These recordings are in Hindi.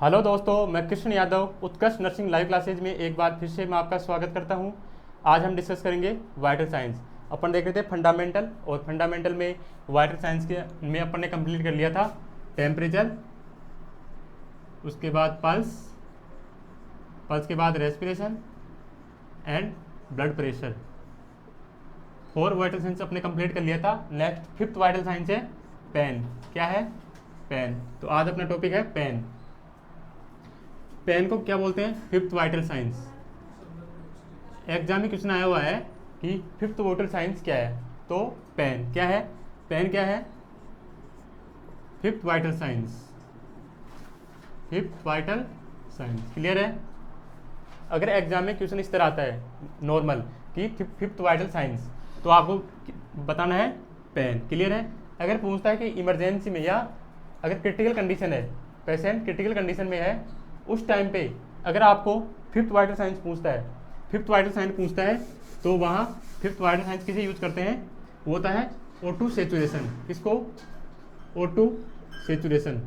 हेलो दोस्तों, मैं कृष्ण यादव उत्कर्ष नर्सिंग लाइव क्लासेज में एक बार फिर से मैं आपका स्वागत करता हूं। आज हम डिस्कस करेंगे वाइटल साइंस। अपन देख रहे थे फंडामेंटल, और फंडामेंटल में वाइटल साइंस के में अपन ने कंप्लीट कर लिया था टेम्परेचर, उसके बाद पल्स, पल्स के बाद respiration and blood pressure. 4 vital science अपने कंप्लीट कर लिया था। नेक्स्ट 5th वाइटल साइंस है पेन। क्या है? पेन। तो आज अपना टॉपिक है पेन। पेन को क्या बोलते हैं? 5th vital science. एग्जाम में क्वेश्चन आया हुआ है कि 5th वाइटल साइंस क्या है, तो पेन क्या है? पेन क्या है? 5th vital science. 5th vital science clear है? अगर एग्जाम में क्वेश्चन इस तरह आता है नॉर्मल कि 5th वाइटल साइंस, तो आपको बताना है पेन। क्लियर है? अगर पूछता है कि इमरजेंसी में या अगर क्रिटिकल कंडीशन है, पेशेंट क्रिटिकल कंडीशन में है, उस टाइम पे अगर आपको 5th वाइटल साइंस पूछता है, 5th वाइटल साइंस पूछता है, तो वहाँ 5th वाइटल साइंस किसे यूज करते हैं? वो होता है O2 सेचुरेशन। किसको? O2 saturation.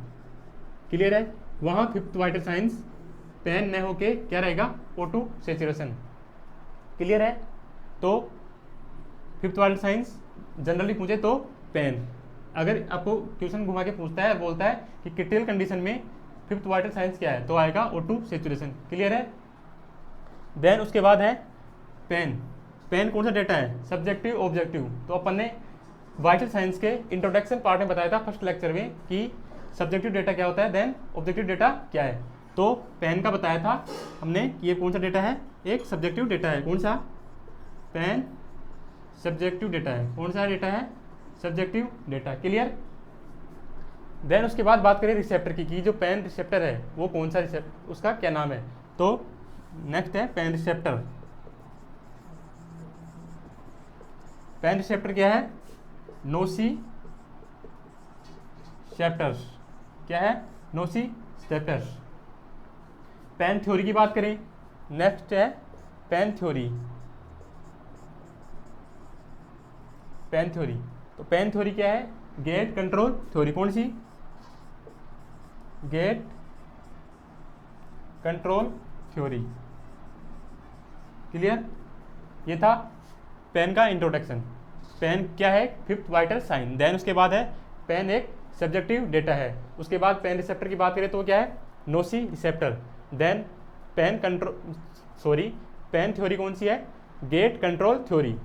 क्लियर है? वहाँ 5th वाइटल साइंस पेन न होके क्या रहेगा? O2 saturation. क्लियर है? तो 5th वाइटल साइंस जनरली पूछे तो पेन। अगर आपको क्वेश्चन घुमा के पूछता है, बोलता है कि क्रिटिकल कंडीशन में 5th वाइटल साइंस क्या है, तो आएगा O2 सेचुरेशन। क्लियर है? देन उसके बाद है पेन। पेन कौन सा डेटा है? Subjective objective. तो अपन ने वाइटल साइंस के इंट्रोडक्शन पार्ट में बताया था फर्स्ट लेक्चर में कि सब्जेक्टिव डेटा क्या होता है, देन ऑब्जेक्टिव डेटा क्या है। तो पेन का बताया था हमने कि ये कौन सा डेटा है? एक सब्जेक्टिव डेटा है। कौन सा? पेन सब्जेक्टिव डेटा है। कौन सा डेटा है? Subjective data. क्लियर? देन उसके बाद बात करें रिसेप्टर की, कि जो पेन रिसेप्टर है वो कौन सा रिसेप्टर, उसका क्या नाम है। तो नेक्स्ट है पेन रिसेप्टर। पेन रिसेप्टर क्या है? नोसिसेप्टर्स। क्या है? नोसिसेप्टर्स। पेन थ्योरी की बात करें, नेक्स्ट है पेन थ्योरी। पेन थ्योरी, तो पेन थ्योरी क्या है? Gate control theory. कौन सी? Gate control theory. क्लियर? ये था पेन का इंट्रोडक्शन। पेन क्या है? 5th vital sign. देन उसके बाद है पेन एक सब्जेक्टिव डेटा है। उसके बाद पेन रिसेप्टर की बात करें तो क्या है? Nociceptor. Then pain pain theory कौन सी है? Gate control theory.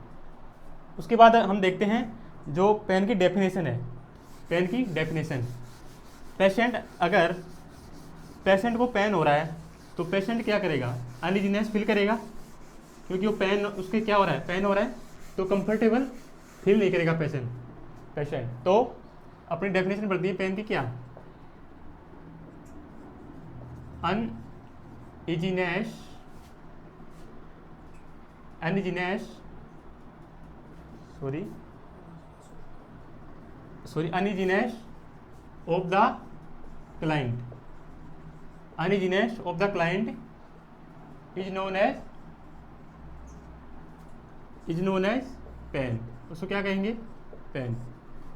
उसके बाद हम देखते हैं जो पेन की डेफिनेशन है। पेन की डेफिनेशन, अगर पेशेंट को पेन हो रहा है तो पेशेंट क्या करेगा? अनइजीनेस फील करेगा, क्योंकि वो पेन उसके क्या हो रहा है? पेन हो रहा है, तो कंफर्टेबल फील नहीं करेगा पेशेंट। तो अपनी डेफिनेशन बढ़ती है पेन की क्या? Uneasiness uneasiness of the client. Uneasiness of the client is known as pain. उसको क्या कहेंगे? पेन।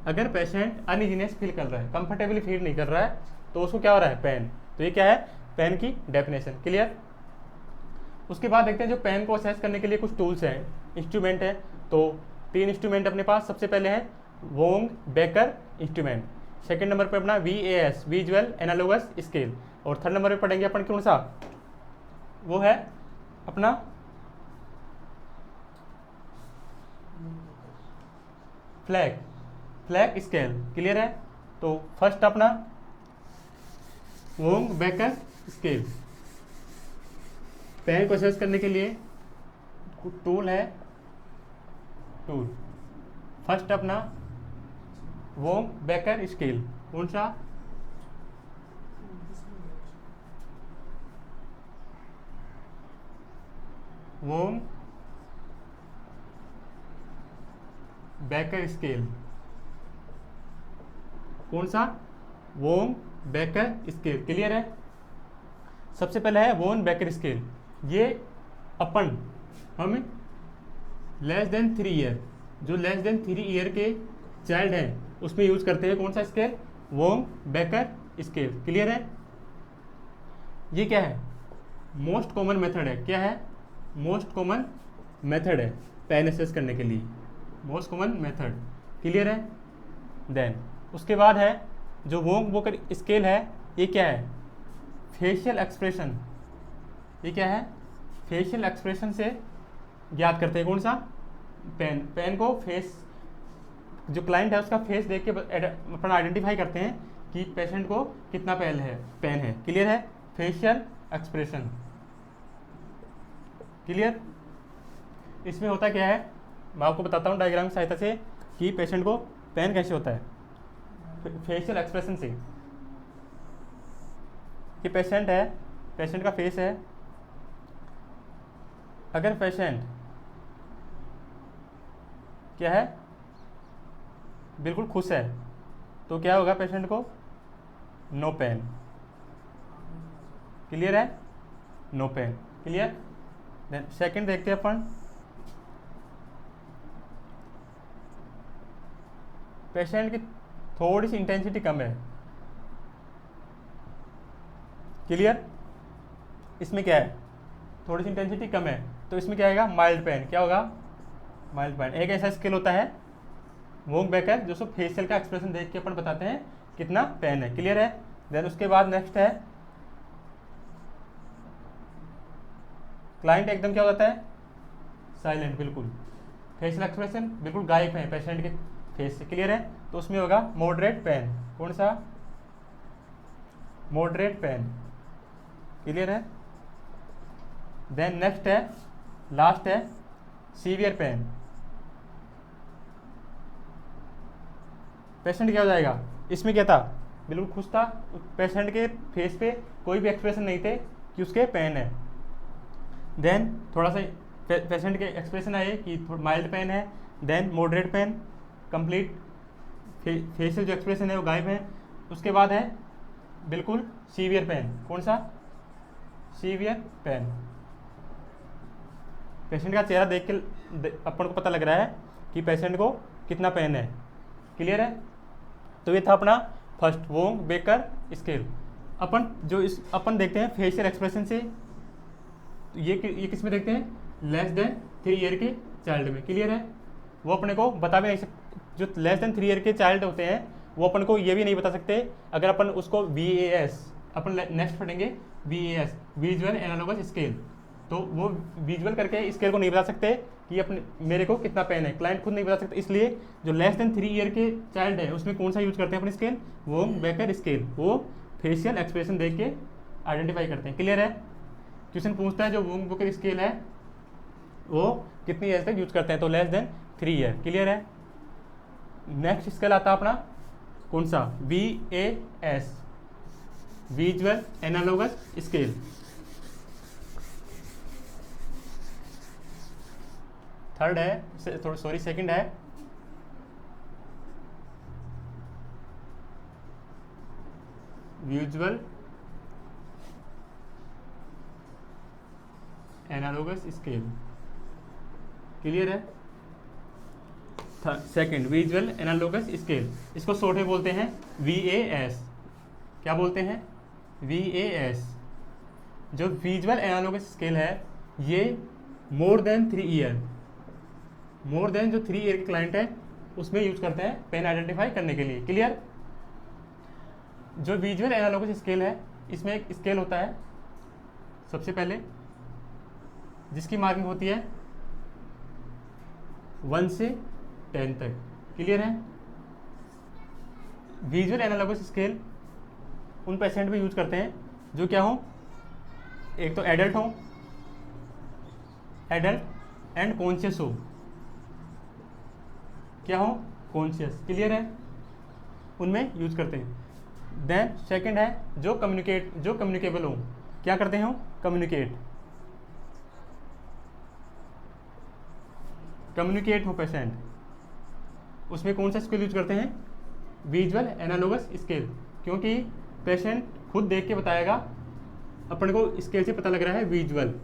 अगर पेशेंट अनइजीनेस फील कर रहा है, कंफर्टेबली फील नहीं कर रहा है, तो उसको क्या हो रहा है? पेन। तो ये क्या है? पेन की डेफिनेशन। क्लियर? उसके बाद देखते हैं जो पेन को असेस करने के लिए कुछ टूल्स हैं, इंस्ट्रूमेंट है। तो 3 इंस्ट्रूमेंट अपने पास। सबसे पहले है Wong baker instrument. Second number पे अपना VAS विजुअल एनालॉगस स्केल। और थर्ड नंबर पे पढ़ेंगे अपन कौन सा? वो है अपना फ्लैग स्केल। क्लियर है? तो फर्स्ट अपना वोंग बेकर स्केल। पेन को असेस करने के लिए टूल है। फर्स्ट अपना वोंग बेकर स्केल। कौन सा? Wong baker scale. कौन सा? Wong baker scale. क्लियर है? सबसे पहले है वोन बेकर स्केल। ये हम लेस देन 3 ईयर, जो लेस देन 3 ईयर के चाइल्ड हैं उसमें यूज करते हैं। कौन सा scale? Wong baker scale. Clear है? ये क्या है, मोस्ट कॉमन मेथड है। क्या है, मोस्ट कॉमन मेथड है पेन असेस करने के लिए, मोस्ट कॉमन मेथड। क्लियर है। देन उसके बाद है जो वोंग बोकर स्केल है, ये क्या है, फेशियल एक्सप्रेशन। ये क्या है, फेशियल एक्सप्रेशन से ज्ञात करते हैं कौन सा, पेन को फेस, जो क्लाइंट है उसका फेस देख के अपना आइडेंटिफाई करते हैं कि पेशेंट को कितना पेन है। क्लियर है, फेशियल एक्सप्रेशन। क्लियर। इसमें होता क्या है, मैं आपको बताता हूँ डायग्राम की सहायता से कि पेशेंट को पेन कैसे होता है। फेशियल एक्सप्रेशन से, ये पेशेंट है, पेशेंट का फेस है। अगर पेशेंट क्या है, बिल्कुल खुश है, तो क्या होगा पेशेंट को, नो पेन। क्लियर है, no pain. Clear. Then second देखते हैं अपन, पेशेंट की थोड़ी सी इंटेंसिटी कम है। क्लियर। इसमें क्या है, थोड़ी सी इंटेंसिटी कम है, तो इसमें क्या आएगा, माइल्ड पेन। क्या होगा, माइल्ड पेन। एक ऐसा स्केल होता है वोंग बेकर जो सो फेशियल का एक्सप्रेशन देख के अपन बताते हैं कितना पेन है। क्लियर है। देन उसके बाद नेक्स्ट है क्लाइंट एकदम क्या होता है, साइलेंट, बिल्कुल फेशियल एक्सप्रेशन बिल्कुल गायब है पेशेंट के फेस से। क्लियर है। तो उसमें होगा मॉडरेट पेन। कौन सा, मॉडरेट पेन। क्लियर है। देन नेक्स्ट है, लास्ट है सीवियर पेन। पेशेंट क्या हो जाएगा, इसमें क्या था, बिल्कुल खुश था, पेशेंट के फेस पे कोई भी एक्सप्रेशन नहीं थे कि उसके पेन है। देन थोड़ा सा पेशेंट के एक्सप्रेशन आए कि माइल्ड पेन है। Then moderate pain, complete facial जो एक्सप्रेशन है वो गायब है। उसके बाद है बिल्कुल सीवियर पेन। कौन सा, सीवियर पेन। पेशेंट का चेहरा देख के अपन को पता लग रहा है कि पेशेंट को कितना पेन है। क्लियर है। तो ये था अपना फर्स्ट वोंग बेकर स्केल। अपन देखते हैं फेशियल एक्सप्रेशन से, ये किस में देखते हैं, लेस देन 3 ईयर के चाइल्ड में। क्लियर है। वो अपने को बता भी नहीं सकते, जो लेस देन 3 ईयर के चाइल्ड होते हैं वो अपन को ये भी नहीं बता सकते, अगर अपन उसको VAS, अपन नेक्स्ट पढ़ेंगे VAS, विजुअल एनालॉगस स्केल, तो वो विजुअल करके स्केल को नहीं बता सकते कि अपने मेरे को कितना पेन है, क्लाइंट खुद नहीं बता सकते। इसलिए जो लेस देन 3 ईयर के चाइल्ड है उसमें कौन सा यूज करते हैं अपनी स्केल, वोंग बेकर स्केल। वो फेशियल एक्सप्रेशन देख के आइडेंटिफाई करते हैं। क्लियर है। क्वेश्चन पूछता है जो वोंग बेकर स्केल है वो कितनी एज तक यूज करते हैं, तो लेस देन 3 ईयर। क्लियर है। नेक्स्ट स्केल आता है अपना कौन सा, VAS, visual analogous scale. Third है, सॉरी सेकंड है विजुअल एनालॉगस स्केल। क्लियर है। सेकंड विजुअल एनालॉगस स्केल, इसको शॉर्ट में बोलते हैं VAS। क्या बोलते हैं, VAS। जो विजुअल एनालॉगस स्केल है ये more than 3 year, more than जो 3 ईयर के क्लाइंट है उसमें यूज करते हैं पेन आइडेंटिफाई करने के लिए। क्लियर। जो विजुअल एनालॉगस स्केल है इसमें एक स्केल होता है सबसे पहले जिसकी मार्किंग होती है 1 से 10 तक। क्लियर है। विजुअल एनालॉगस स्केल उन पेशेंट में यूज करते हैं जो क्या हो, एक तो एडल्ट हो, एडल्ट एंड कॉन्शियस हो। क्या हो, कॉन्शियस। क्लियर है। उनमें यूज करते हैं। देन सेकंड है जो कम्युनिकेबल हो। क्या करते हैं, कम्युनिकेट हो पेशेंट, उसमें कौन सा स्केल यूज करते हैं, विजुअल एनालॉगस स्केल। क्योंकि पेशेंट खुद देख के बताएगा, अपने को स्केल से पता लग रहा है विजुअल,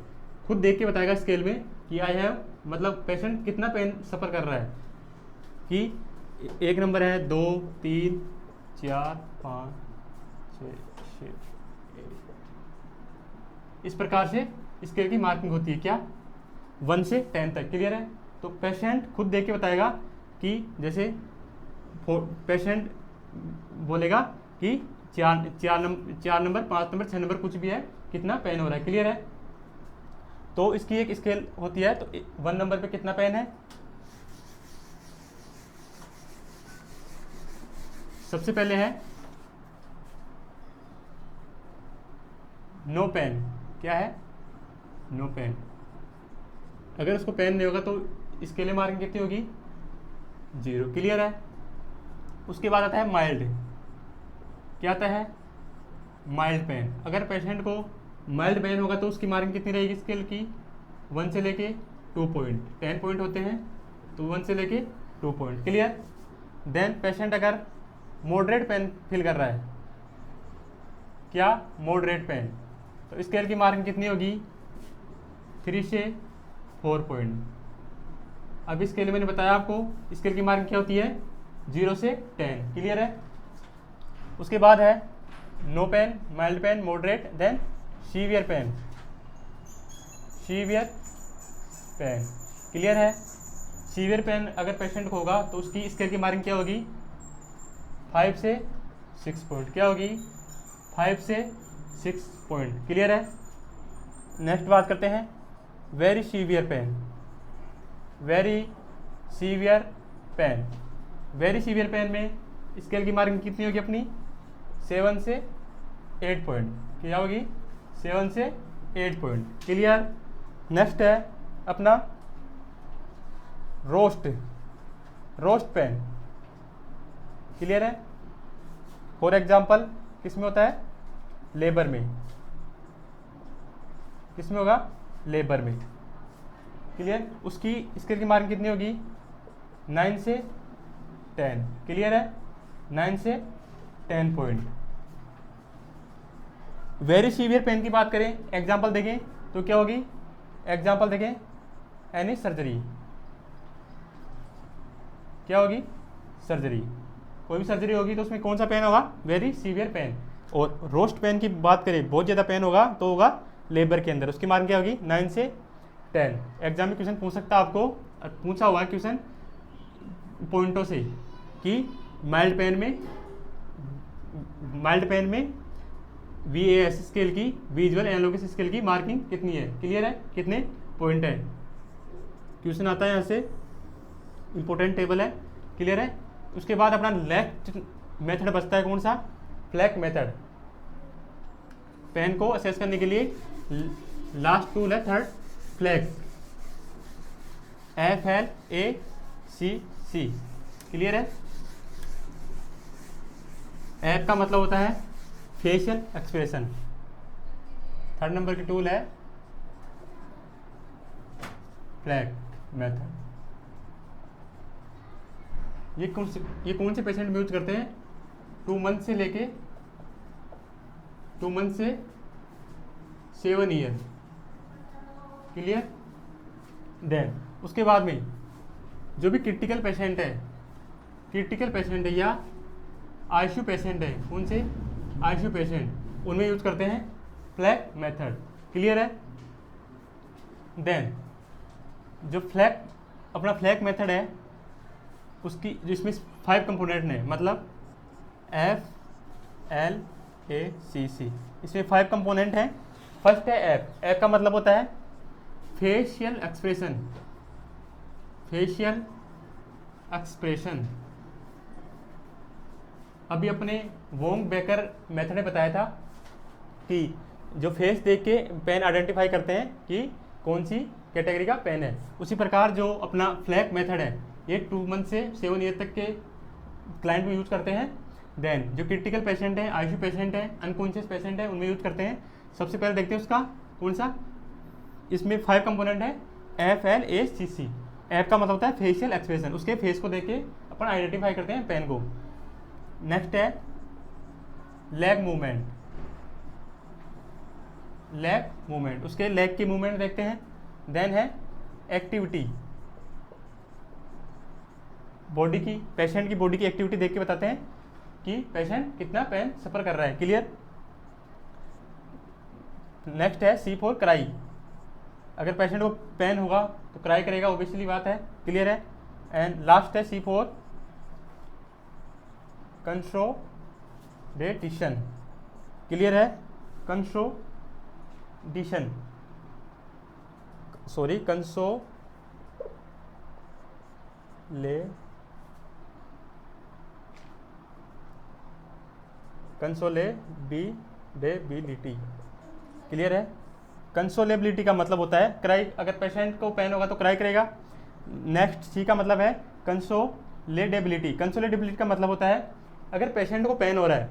खुद देख के बताएगा स्केल में कि आई हैव, मतलब पेशेंट कितना पेन सफ़र कर रहा है, कि 1 नंबर है, 2, 3, 4, 5, 6, 7, इस प्रकार से स्केल की मार्किंग होती है, क्या 1 से 10 तक। क्लियर है। तो पेशेंट खुद देख के बताएगा कि जैसे पेशेंट बोलेगा कि 4 नंबर 5 नंबर 6 नंबर कुछ भी है, कितना पेन हो रहा है। क्लियर है। तो इसकी एक स्केल होती है, तो 1 नंबर पे कितना पेन है, सबसे पहले है नो पेन। क्या है, नो पेन। अगर उसको पेन नहीं होगा तो इसके लिए मार्किंग कितनी होगी, 0। क्लियर है। उसके बाद आता है माइल्ड। क्या आता है, माइल्ड पेन। अगर पेशेंट को माइल्ड पेन होगा तो उसकी मार्किंग कितनी रहेगी स्केल की, 1 से लेके 2 पॉइंट। 10 पॉइंट होते हैं तो 1 से लेके 2 पॉइंट। क्लियर। देन पेशेंट अगर मॉडरेट पेन फील कर रहा है, क्या मॉडरेट पेन, तो स्केल की मार्किंग कितनी होगी, 3 से 4 पॉइंट। अब स्केल मैंने बताया आपको, स्केल की मार्किंग क्या होती है, 0 से 10। क्लियर है। उसके बाद है no pain, mild pain, moderate, then severe pain. Severe pain. Clear है। सीवियर पेन अगर पेशेंट को होगा तो उसकी स्केल की मार्किंग क्या होगी, 5 से 6 पॉइंट। क्या होगी, 5 से 6 पॉइंट। क्लियर है। नेक्स्ट बात करते हैं very severe pain. Very severe pain. Very severe pain में स्केल की मार्किंग कितनी होगी अपनी, 7 से 8 पॉइंट। क्या होगी, 7 से 8 पॉइंट। क्लियर। नेक्स्ट है अपना रोस्ट पेन। क्लियर है। फॉर एग्जाम्पल किसमें होता है, लेबर में। किसमें होगा, लेबर में। क्लियर। उसकी स्केल की मार्किंग कितनी होगी, 9 से 10। क्लियर है। 9 से 10 पॉइंट। वेरी सीवियर पेन की बात करें, एग्जाम्पल देखें तो क्या होगी, एग्जाम्पल देखें एनी सर्जरी। क्या होगी, सर्जरी। कोई भी सर्जरी होगी तो उसमें कौन सा पेन होगा, वेरी सीवियर पेन। और रोस्ट पेन की बात करें, बहुत ज़्यादा पेन होगा तो होगा लेबर के अंदर। उसकी मार्किंग क्या होगी, 9 से 10। एग्जाम में क्वेश्चन पूछ सकता है आपको, पूछा हुआ है क्वेश्चन पॉइंटों से कि माइल्ड पेन में VAS स्केल की, विजुअल एनालॉगस स्केल की मार्किंग कितनी है। क्लियर है, कितने पॉइंट है। क्वेश्चन आता है यहाँ से, इंपॉर्टेंट टेबल है। क्लियर है। उसके बाद अपना नेक्स्ट मेथड बचता है कौन सा, फ्लैग मेथड। पेन को असेस करने के लिए लास्ट टूल है थर्ड, फ्लैग। FLACC। क्लियर है। एफ का मतलब होता है फेशियल एक्सप्रेशन। थर्ड नंबर की टूल है फ्लैग मेथड। ये कौन से पेशेंट में यूज करते हैं, 2 मंथ से लेके 2 मंथ से 7 ईयर। क्लियर। देन उसके बाद में जो भी क्रिटिकल पेशेंट है या आईसीयू पेशेंट है, उनसे आईसीयू पेशेंट, उनमें यूज करते हैं फ्लैग मेथड। क्लियर है। देन जो अपना फ्लैग मेथड है उसकी, जिसमें 5 कंपोनेंट है, मतलब FLACC, इसमें 5 कंपोनेंट हैं। फर्स्ट है एफ का मतलब होता है फेशियल एक्सप्रेशन। अभी अपने वोंग बेकर मेथड ने बताया था कि जो फेस देख के पेन आइडेंटिफाई करते हैं कि कौन सी कैटेगरी का पेन है। उसी प्रकार जो अपना फ्लैग मेथड है, ये 2 मंथ से 7 ईयर तक के क्लाइंट में यूज करते हैं। देन जो क्रिटिकल पेशेंट है, आईसीयू पेशेंट है, अनकॉन्शियस पेशेंट है, उनमें यूज करते हैं। सबसे पहले देखते हैं उसका कौन सा, इसमें 5 कंपोनेंट है FLACC। एफ का मतलब होता है फेशियल एक्सप्रेशन, उसके फेस को देख के अपन आइडेंटिफाई करते हैं पेन को। नेक्स्ट है लेग मूवमेंट, उसके लेग की मूवमेंट देखते हैं। देन है एक्टिविटी, बॉडी की, पेशेंट की बॉडी की एक्टिविटी देख के बताते हैं कि पेशेंट कितना पेन सफर कर रहा है। क्लियर। नेक्स्ट है सी फॉर क्राई। अगर पेशेंट को पेन होगा तो क्राई करेगा, ओबियसली बात है, क्लियर है। एंड लास्ट है सी फॉर कंसोलिडेशन, क्लियर है, कंसोलिडेशन, सॉरी कंसोलेबिलिटी, क्लियर है। कंसोलेबिलिटी का मतलब होता है क्राई, अगर पेशेंट को पेन होगा तो क्राई करेगा। नेक्स्ट सी का मतलब है कंसोलेबिलिटी। कंसोलेबिलिटी का मतलब होता है अगर पेशेंट को पेन हो रहा है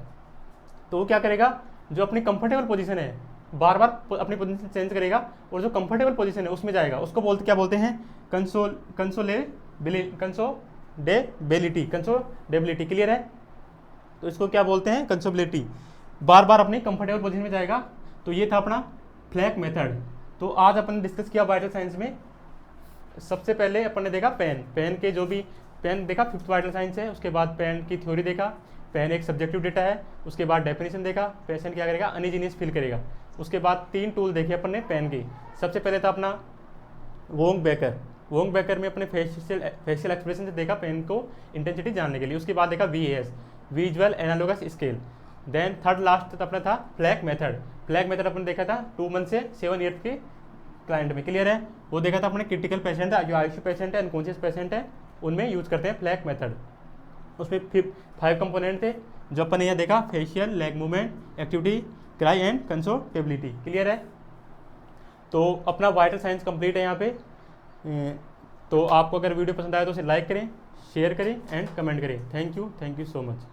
तो वो क्या करेगा, जो अपनी कंफर्टेबल पोजीशन है बार बार अपनी पोजीशन चेंज करेगा और जो कंफर्टेबल पोजीशन है उसमें जाएगा, उसको क्या बोलते हैं, कंसोडेबिलिटी, क्लियर है। तो इसको क्या बोलते हैं, कंसोबिलिटी, बार बार अपनी कंफर्टेबल पोजीशन में जाएगा। तो ये था अपना फ्लैक मेथड। तो आज अपन ने डिस्कस किया वाइटल साइंस में। सबसे पहले अपन ने देखा पेन के जो भी पेन देखा, फिफ्थ वाइटल साइंस है। उसके बाद पेन की थ्योरी देखा, पेन एक सब्जेक्टिव डेटा है। उसके बाद डेफिनेशन देखा, पेशेंट क्या करेगा, अनइजीनियस फील करेगा। उसके बाद 3 टूल देखे अपन ने पेन के। सबसे पहले था अपना वोंग बेकर में अपने फेशियल एक्सप्रेशन से देखा पेन को इंटेंसिटी जानने के लिए। उसके बाद देखा VAS, visual analogous scale. Then third last अपना था फ्लैक मेथड अपन देखा था 2 मंथ से 7 ईयर के क्लाइंट में, क्लियर है। वो देखा था अपने क्रिटिकल पेशेंट है, जो आईसीयू पेशेंट है, अनकॉन्शियस पेशेंट है, उनमें यूज करते हैं फ्लैक मेथड। उसमें 5 कंपोनेंट थे जो अपन ने यहाँ देखा, facial, leg movement, activity, cry and consolability, clear है। तो अपना वाइटल साइंस कंप्लीट है यहाँ पे। तो आपको अगर वीडियो पसंद आया तो उसे लाइक करें, शेयर करें एंड कमेंट करें। Thank you so much.